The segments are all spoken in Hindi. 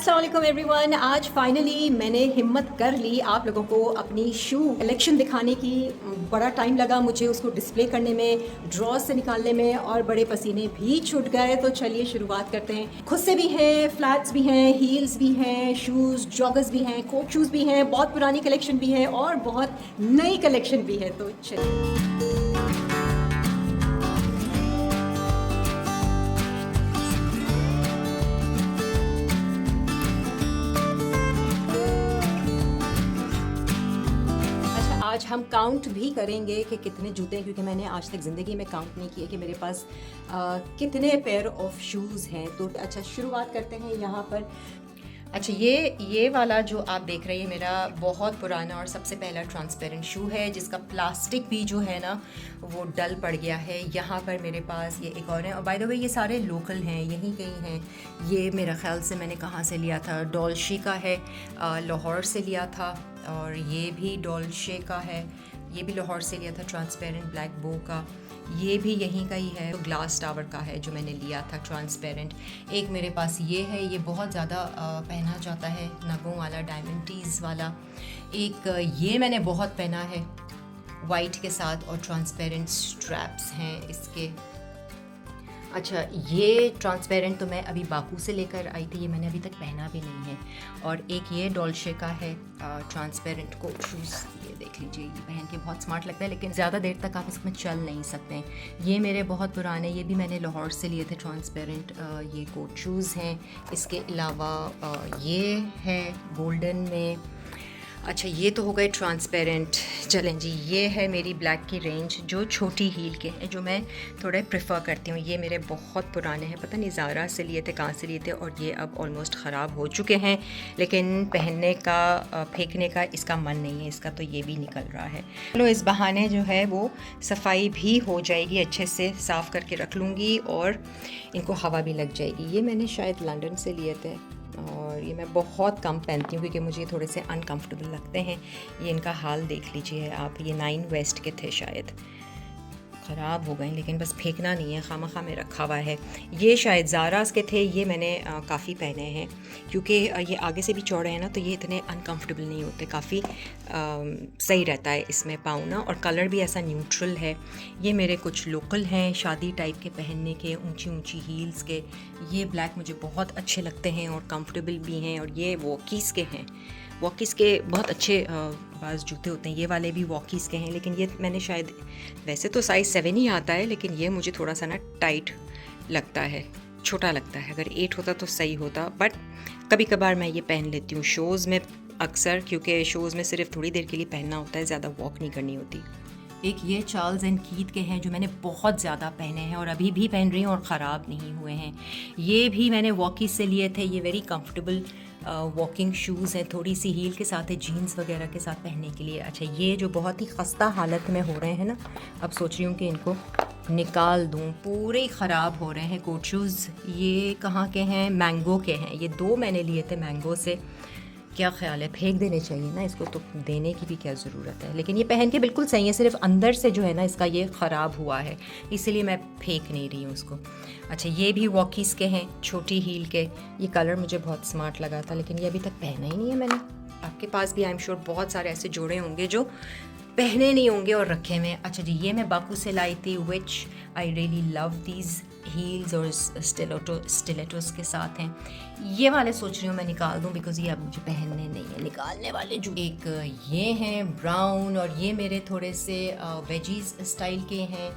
अस्सलाम वालेकुम एवरीवन। आज फाइनली मैंने हिम्मत कर ली आप लोगों को अपनी शू कलेक्शन दिखाने की। बड़ा टाइम लगा मुझे उसको डिस्प्ले करने में, ड्रॉज से निकालने में, और बड़े पसीने भी छूट गए। तो चलिए शुरुआत करते हैं। खुद से भी हैं, फ्लैट्स भी हैं, हील्स भी हैं, शूज़ जॉगर्स भी हैं, कोट शूज़ भी हैं, बहुत पुरानी कलेक्शन भी है और बहुत नई कलेक्शन भी है। तो चलिए। आज हम काउंट भी करेंगे कि कितने जूते हैं, क्योंकि मैंने आज तक ज़िंदगी में काउंट नहीं किया कि मेरे पास कितने पेयर ऑफ शूज़ हैं। तो अच्छा, शुरुआत करते हैं यहाँ पर। अच्छा, ये वाला जो आप देख रहे हैं मेरा बहुत पुराना और सबसे पहला ट्रांसपेरेंट शू है, जिसका प्लास्टिक भी जो है ना वो डल पड़ गया है। यहाँ पर मेरे पास ये एक और है, और बाय द वे ये सारे लोकल हैं, यहीं कहीं हैं। ये मेरा ख़्याल से मैंने कहाँ से लिया था, डॉल्शे का है, लाहौर से लिया था। और ये भी डॉल्शे का है, ये भी लाहौर से लिया था, ट्रांसपेरेंट ब्लैक बो का। ये भी यहीं का ही है, तो ग्लास टावर का है जो मैंने लिया था ट्रांसपेरेंट। एक मेरे पास ये है, ये बहुत ज़्यादा पहना जाता है, नगों वाला, डायमंड टीज़ वाला। एक ये मैंने बहुत पहना है वाइट के साथ, और ट्रांसपेरेंट स्ट्रैप्स हैं इसके। अच्छा, ये ट्रांसपेरेंट तो मैं अभी बाकू से लेकर आई थी, ये मैंने अभी तक पहना भी नहीं है। और एक ये डॉल्शे का है ट्रांसपेरेंट कोट शूज़, ये देख लीजिए, ये पहन के बहुत स्मार्ट लगता है, लेकिन ज़्यादा देर तक आप इसमें चल नहीं सकते। ये मेरे बहुत पुराने, ये भी मैंने लाहौर से लिए थे ट्रांसपेरेंट ये कोट शूज़ हैं। इसके अलावा ये है गोल्डन में। अच्छा, ये तो हो गए ट्रांसपेरेंट। चलें जी, ये है मेरी ब्लैक की रेंज जो छोटी हील के हैं, जो मैं थोड़े प्रेफर करती हूँ। ये मेरे बहुत पुराने हैं, पता नहीं ज़ारा से लिए थे, कहाँ से लिए थे, और ये अब ऑलमोस्ट ख़राब हो चुके हैं, लेकिन पहनने का, फेंकने का इसका मन नहीं है इसका, तो ये भी निकल रहा है। चलो, इस बहाने जो है वो सफाई भी हो जाएगी, अच्छे से साफ़ करके रख लूँगी और इनको हवा भी लग जाएगी। ये मैंने शायद लंदन से लिए थे, और ये मैं बहुत कम पहनती हूँ क्योंकि मुझे थोड़े से अनकंफर्टेबल लगते हैं। ये इनका हाल देख लीजिए आप, ये 9 वेस्ट के थे, शायद ख़राब हो गए, लेकिन बस फेंकना नहीं है, खामखा में रखा हुआ है। ये शायद ज़ारास के थे, ये मैंने काफ़ी पहने हैं, क्योंकि ये आगे से भी चौड़े हैं ना, तो ये इतने अनकंफर्टेबल नहीं होते, काफ़ी सही रहता है इसमें पाऊँ, और कलर भी ऐसा न्यूट्रल है। ये मेरे कुछ लोकल हैं, शादी टाइप के पहनने के, ऊंची ऊंची हील्स के। ये ब्लैक मुझे बहुत अच्छे लगते हैं और कंफर्टेबल भी हैं। और ये वॉकीज़ के हैं, वॉकीज़ के बहुत अच्छे बाज़ जूते होते हैं। ये वाले भी वॉकीज़ के हैं, लेकिन ये मैंने शायद, वैसे तो साइज़ 7 ही आता है, लेकिन ये मुझे थोड़ा सा ना टाइट लगता है, छोटा लगता है। अगर 8 होता तो सही होता, बट कभी कभार मैं ये पहन लेती हूँ शोज़ में अक्सर, क्योंकि शोज़ में सिर्फ थोड़ी देर के लिए पहनना होता है, ज़्यादा वॉक नहीं करनी होती। एक ये चार्ल्स एंड कीथ के हैं जो मैंने बहुत ज़्यादा पहने हैं और अभी भी पहन रही हूँ और ख़राब नहीं हुए हैं। ये भी मैंने वॉकीज़ से लिए थे। ये वेरी कंफर्टेबल वॉकिंग शूज़ हैं, थोड़ी सी हील के साथ है, जीन्स वगैरह के साथ पहनने के लिए। अच्छा, ये जो बहुत ही खस्ता हालत में हो रहे हैं ना, अब सोच रही हूँ कि इनको निकाल दूँ, पूरे ख़राब हो रहे हैं कोट शूज़। ये कहाँ के हैं? मैंगो के हैं। ये 2 मैंने लिए थे मैंगो से। क्या ख्याल है, फेंक देने चाहिए ना इसको, तो देने की भी क्या ज़रूरत है, लेकिन ये पहन के बिल्कुल सही है, सिर्फ अंदर से जो है ना इसका ये ख़राब हुआ है, इसीलिए मैं फेंक नहीं रही हूँ उसको। अच्छा, ये भी वॉकीज़ के हैं, छोटी हील के। ये कलर मुझे बहुत स्मार्ट लगा था, लेकिन ये अभी तक पहना ही नहीं है मैंने। आपके पास भी आई एम श्योर बहुत सारे ऐसे जोड़े होंगे जो पहने नहीं होंगे और रखे में। अच्छा जी, ये मैं बाकू से लाई थी, which I really love these heels, और स्टिलेटोस के साथ हैं। ये वाले सोच रही हूँ मैं निकाल दूँ, बिकॉज ये अब मुझे पहनने नहीं है, निकालने वाले जो। एक ये हैं ब्राउन, और ये मेरे थोड़े से वेजीज स्टाइल के हैं।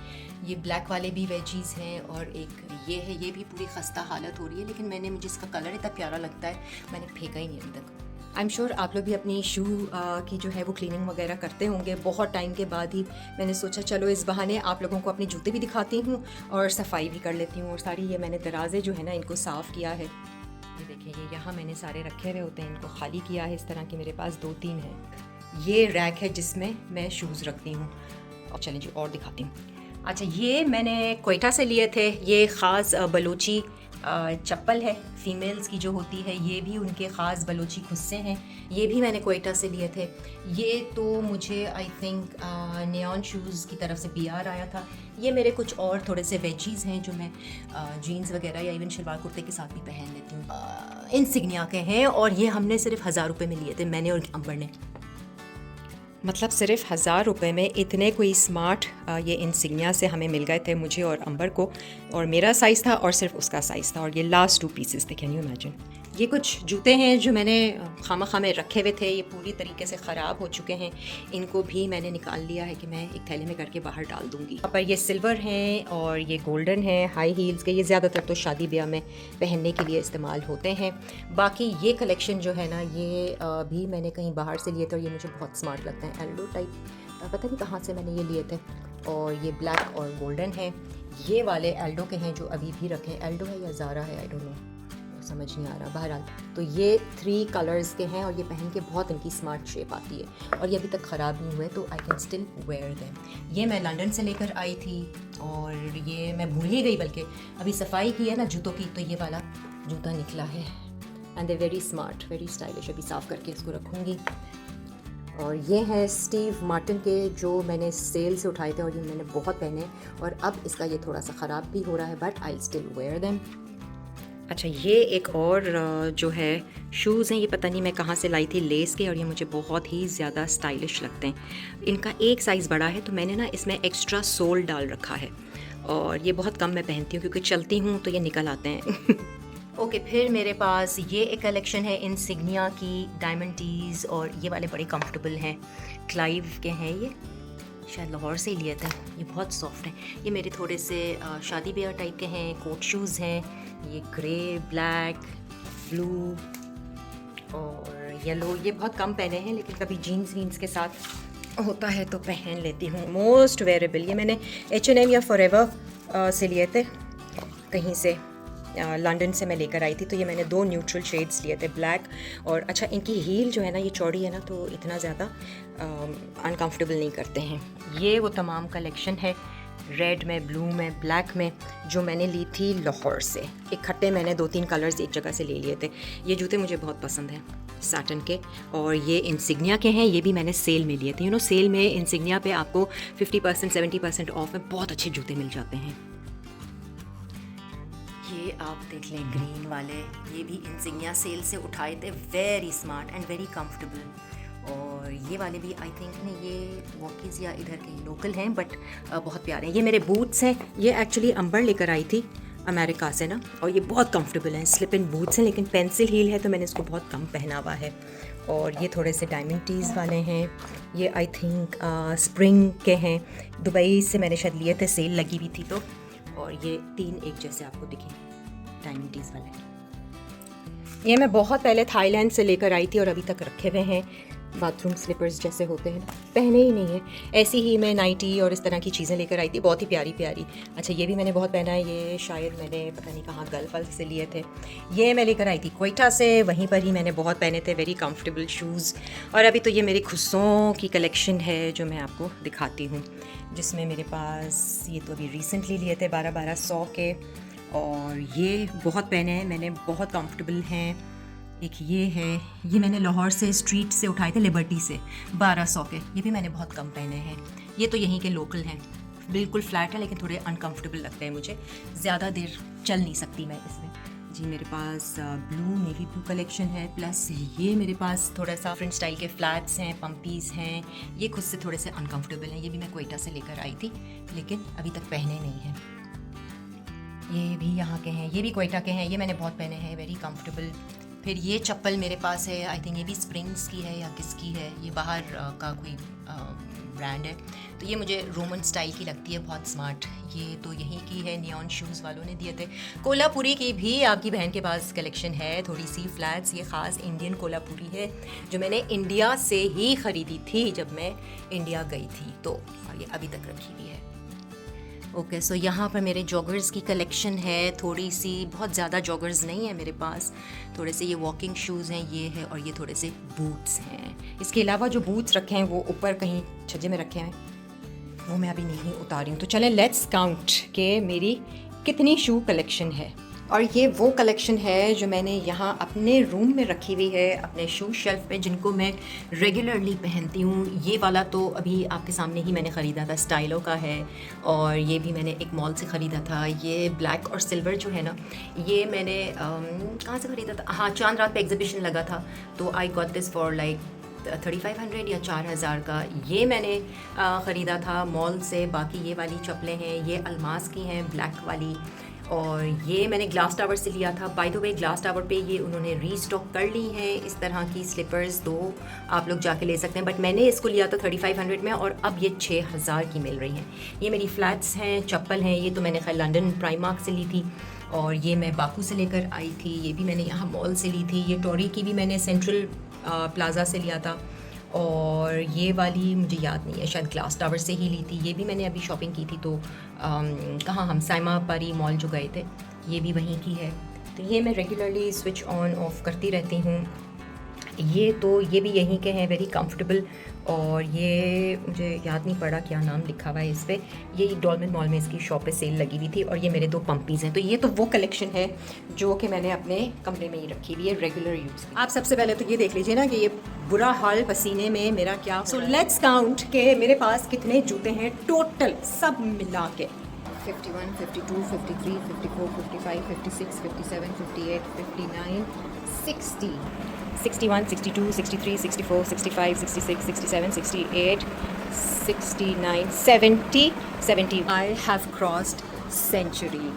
ये ब्लैक वाले भी वेजीज हैं, और एक ये है, ये भी पूरी खस्ता हालत हो रही है, लेकिन मुझे इसका कलर इतना प्यारा लगता है, मैंने फेंका ही नहीं अभी तक। आई एम श्योर आप लोग भी अपनी शू की जो है वो क्लीनिंग वगैरह करते होंगे। बहुत टाइम के बाद ही मैंने सोचा चलो इस बहाने आप लोगों को अपने जूते भी दिखाती हूँ और सफाई भी कर लेती हूँ। और सारी ये मैंने दराजे जो है ना इनको साफ़ किया है। ये देखिए, ये यहाँ मैंने सारे रखे हुए होते हैं, इनको खाली किया है। इस तरह के मेरे पास 2-3 हैं। ये रैक है जिसमें मैं शूज़ रखती हूँ। और चलें जी, और दिखाती हूँ। अच्छा, ये मैंने क्वेटा से लिए थे। ये ख़ास बलूची चप्पल है फीमेल्स की जो होती है, ये भी उनके ख़ास बलोची खुस्से हैं, ये भी मैंने कोयटा से लिए थे। ये तो मुझे आई थिंक नियॉन शूज़ की तरफ से BR आया था। ये मेरे कुछ और थोड़े से वेजीज़ हैं जो मैं जीन्स वगैरह या इवन शलवार कुर्ते के साथ भी पहन लेती हूँ। इंसिग्निया के हैं और ये हमने सिर्फ 1000 रुपये में लिए थे, मैंने और अंबर ने। मतलब सिर्फ 1000 रुपये में इतने कोई स्मार्ट ये इंसिग्निया से हमें मिल गए थे, मुझे और अंबर को, और मेरा साइज़ था और सिर्फ उसका साइज़ था, और ये लास्ट 2 पीसेस थे। Can you imagine. ये कुछ जूते हैं जो मैंने खामा में रखे हुए थे, ये पूरी तरीके से ख़राब हो चुके हैं। इनको भी मैंने निकाल लिया है कि मैं एक थैले में करके बाहर डाल दूँगी। यहाँ पर ये सिल्वर हैं और ये गोल्डन है, हाई हील्स के। ये ज़्यादातर तो शादी ब्याह में पहनने के लिए इस्तेमाल होते हैं। बाकी ये कलेक्शन जो है ना, ये भी मैंने कहीं बाहर से लिए थे और ये मुझे बहुत स्मार्ट लगते हैं। एल्डो टाइप, पता नहीं कहाँ से मैंने ये लिए थे, और ये ब्लैक और गोल्डन है। ये वाले एल्डो के हैं जो अभी भी रखे हैं। एल्डो है या ज़ारा है, आई डोंट नो, समझ नहीं आ रहा। बहरहाल तो ये 3 कलर्स के हैं और ये पहन के बहुत इनकी स्मार्ट शेप आती है, और ये अभी तक ख़राब नहीं हुए, तो I can still wear them. ये मैं लंदन से लेकर आई थी और ये मैं भूल ही गई, बल्कि अभी सफाई की है ना जूतों की, तो ये वाला जूता निकला है। And they very smart, very stylish. अभी साफ़ करके इसको रखूँगी। और ये हैं स्टीव मार्टिन के, जो मैंने सेल से उठाए थे और ये मैंने बहुत पहने, और अब इसका ये थोड़ा सा ख़राब भी हो रहा है, but I still wear them. अच्छा, ये एक और जो है शूज़ हैं, ये पता नहीं मैं कहाँ से लाई थी, लेस के, और ये मुझे बहुत ही ज़्यादा स्टाइलिश लगते हैं। इनका एक साइज़ बड़ा है, तो मैंने ना इसमें एक्स्ट्रा सोल डाल रखा है, और ये बहुत कम मैं पहनती हूँ क्योंकि चलती हूँ तो ये निकल आते हैं। ओके, फिर मेरे पास ये एक कलेक्शन है इंसिग्निया की, डायमंड टीज़, और ये वाले बड़े कंफर्टेबल हैं, क्लाइव के हैं। ये शायद लाहौर से ही लिए थे। ये बहुत सॉफ्ट हैं। ये मेरे थोड़े से शादी ब्याह टाइप के हैं, कोट शूज़ हैं। ये ग्रे, ब्लैक, ब्लू और येलो, ये बहुत कम पहने हैं, लेकिन कभी जीन्स वीन्स के साथ होता है तो पहन लेती हूँ। मोस्ट वेयरेबल, ये मैंने H&M या फॉरएवर से लिए थे, कहीं से लंदन से मैं लेकर आई थी। तो ये मैंने 2 न्यूट्रल शेड्स लिए थे, ब्लैक और, अच्छा इनकी हील जो है ना, ये चौड़ी है ना, तो इतना ज़्यादा अनकंफर्टेबल नहीं करते हैं। ये वो तमाम कलेक्शन है, रेड में, ब्लू में, ब्लैक में, जो मैंने ली थी लाहौर से। इकट्ठे मैंने 2-3 कलर्स एक जगह से ले लिए थे। ये जूते मुझे बहुत पसंद हैं, सैटन के, और ये इंसिग्निया के हैं। ये भी मैंने सेल में लिए थे। यू नो, सेल में इंसिग्निया पे आपको 50% 70% ऑफ में बहुत अच्छे जूते मिल जाते हैं। ये आप देख लें, ग्रीन वाले, ये भी इंसिग्निया सेल से उठाए थे। Very smart and very comfortable. और ये वाले भी आई थिंक नहीं, ये वॉकीज़ या इधर के लोकल हैं, बट बहुत प्यारे हैं। ये मेरे बूट्स हैं। ये एक्चुअली अंबर लेकर आई थी अमेरिका से ना, और ये बहुत कंफर्टेबल हैं, स्लिप इन बूट्स हैं, लेकिन पेंसिल हील है तो मैंने इसको बहुत कम पहना हुआ है। और ये थोड़े से डायमंड टीज़ वाले हैं। ये आई थिंक स्प्रिंग के हैं, दुबई से मैंने शायद लिए थे, सेल लगी हुई थी तो। और ये 3 एक जैसे आपको दिखे डायमंड टीज़ वाले। ये मैं बहुत पहले थाईलैंड से लेकर आई थी और अभी तक रखे हुए हैं। बाथरूम स्लीपर्स जैसे होते हैं, पहने ही नहीं है। ऐसी ही मैं नाइटी और इस तरह की चीज़ें लेकर आई थी, बहुत ही प्यारी प्यारी। अच्छा, ये भी मैंने बहुत पहना है। ये शायद मैंने पता नहीं कहाँ गल्फ से लिए थे। ये मैं लेकर आई थी कोयटा से, वहीं पर ही मैंने बहुत पहने थे। Very comfortable shoes. और अभी तो ये मेरी खुस्सों की कलेक्शन है जो मैं आपको दिखाती हूँ, जिसमें मेरे पास ये तो अभी रिसेंटली लिए थे 1200 के, और ये बहुत पहने हैं मैंने, बहुत कंफर्टेबल हैं। एक ये है, ये मैंने लाहौर से स्ट्रीट से उठाए थे, लिबर्टी से, 1200 के। ये भी मैंने बहुत कम पहने हैं। ये तो यहीं के लोकल हैं, बिल्कुल फ्लैट है, लेकिन थोड़े अनकंफर्टेबल लगते हैं मुझे, ज़्यादा देर चल नहीं सकती मैं इसमें। जी, मेरे पास ब्लू, नेवी ब्लू कलेक्शन है, प्लस ये मेरे पास थोड़ा सा फ्रेंच स्टाइल के फ्लैट्स हैं, पम्पीज़ हैं। ये खुद से थोड़े से अनकंफर्टेबल हैं। ये भी मैं कोयटा से लेकर आई थी, लेकिन अभी तक पहने नहीं हैं। ये भी यहाँ के हैं, ये भी कोयटा के हैं। ये मैंने बहुत पहने हैं, वेरी कंफर्टेबल। फिर ये चप्पल मेरे पास है, आई थिंक ये भी स्प्रिंग्स की है या किसकी है, ये बाहर का कोई ब्रांड है। तो ये मुझे रोमन स्टाइल की लगती है, बहुत स्मार्ट। ये तो यहीं की है, नियॉन शूज़ वालों ने दिए थे। कोल्हापुरी की भी आपकी बहन के पास कलेक्शन है, थोड़ी सी फ्लैट्स। ये ख़ास इंडियन कोल्हापुरी है जो मैंने इंडिया से ही ख़रीदी थी जब मैं इंडिया गई थी, तो और ये अभी तक रखी हुई है। ओके, सो यहाँ पर मेरे जॉगर्स की कलेक्शन है, थोड़ी सी, बहुत ज़्यादा जॉगर्स नहीं है मेरे पास। थोड़े से ये वॉकिंग शूज़ हैं, ये है, और ये थोड़े से बूट्स हैं। इसके अलावा जो बूट्स रखे हैं वो ऊपर कहीं छज्जे में रखे हैं, वो मैं अभी नहीं उतारी हूँ। तो चलें लेट्स काउंट के मेरी कितनी शू कलेक्शन है। और ये वो कलेक्शन है जो मैंने यहाँ अपने रूम में रखी हुई है, अपने शू शेल्फ पे, जिनको मैं रेगुलरली पहनती हूँ। ये वाला तो अभी आपके सामने ही मैंने ख़रीदा था, स्टाइलो का है, और ये भी मैंने एक मॉल से ख़रीदा था। ये ब्लैक और सिल्वर जो है ना, ये मैंने कहाँ से ख़रीदा था? हाँ, चांद रात पे एग्जीबिशन लगा था, तो I got this for like 3500 या 4000 का। ये मैंने ख़रीदा था मॉल से। बाकी ये वाली चप्पलें हैं, ये अल्मास की हैं, ब्लैक वाली, और ये मैंने ग्लास टावर से लिया था। By the way, glass tower पे ये उन्होंने रीस्टॉक कर ली हैं इस तरह की स्लीपर्स, तो आप लोग जाके ले सकते हैं। बट मैंने इसको लिया था 3500 में, और अब ये 6000 की मिल रही हैं। ये मेरी फ्लैट्स हैं, चप्पल हैं। ये तो मैंने खैर लंदन प्राइमार्क से ली थी, और ये मैं बाकू से लेकर आई थी। ये भी मैंने यहाँ मॉल से ली थी। ये टोरी की भी मैंने सेंट्रल प्लाज़ा से लिया था, और ये वाली मुझे याद नहीं है, शायद ग्लास टावर से ही ली थी। ये भी मैंने अभी शॉपिंग की थी, तो कहाँ, हम साइमा परी मॉल जो गए थे, ये भी वहीं की है। तो ये मैं रेगुलरली स्विच ऑन ऑफ करती रहती हूँ। ये भी यहीं के हैं, वेरी कंफर्टेबल। और ये मुझे याद नहीं पड़ा क्या नाम लिखा हुआ है इस पर। ये डॉल्मेन मॉल में इसकी शॉप पे सेल लगी हुई थी, और ये मेरे 2 पंपीज़ हैं। तो ये तो वो कलेक्शन है जो कि मैंने अपने कमरे में ही रखी हुई है रेगुलर यूज़। आप सबसे पहले तो ये देख लीजिए ना कि ये बुरा हाल पसीने में मेरा क्या। सो लेट्स काउंट के मेरे पास कितने जूते हैं टोटल सब मिला के। 51, 52, 53, 54, 55, 56, 57, 58, 59, 60, 61, 62, 63, 64, 65, 66, 67, 68, 69, 70, 70. I have crossed century.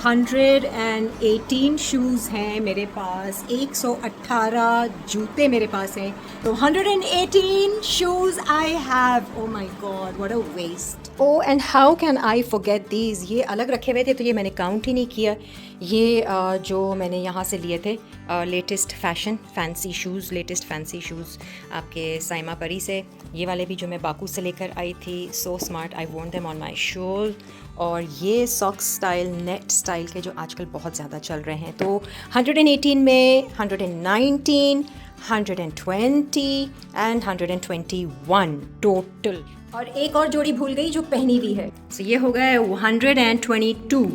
118 shoes हैं मेरे पास, 118 जूते मेरे पास हैं। तो 118 shoes I have. Oh my god, what a waste. Oh and how can I forget these. ये अलग रखे हुए थे तो ये मैंने काउंट ही नहीं किया। ये जो मैंने यहाँ से लिए थे latest fashion fancy shoes, latest fancy shoes आपके साइमा परी से। ये वाले भी जो मैं बाकू से लेकर आई थी, so smart, I want them on my shawl. और ये सॉक्स स्टाइल, नेट स्टाइल के जो आजकल बहुत ज़्यादा चल रहे हैं। तो 118 में 119, 120 एंड 121 टोटल। और एक और जोड़ी भूल गई जो पहनी हुई है, तो ये हो गए 122।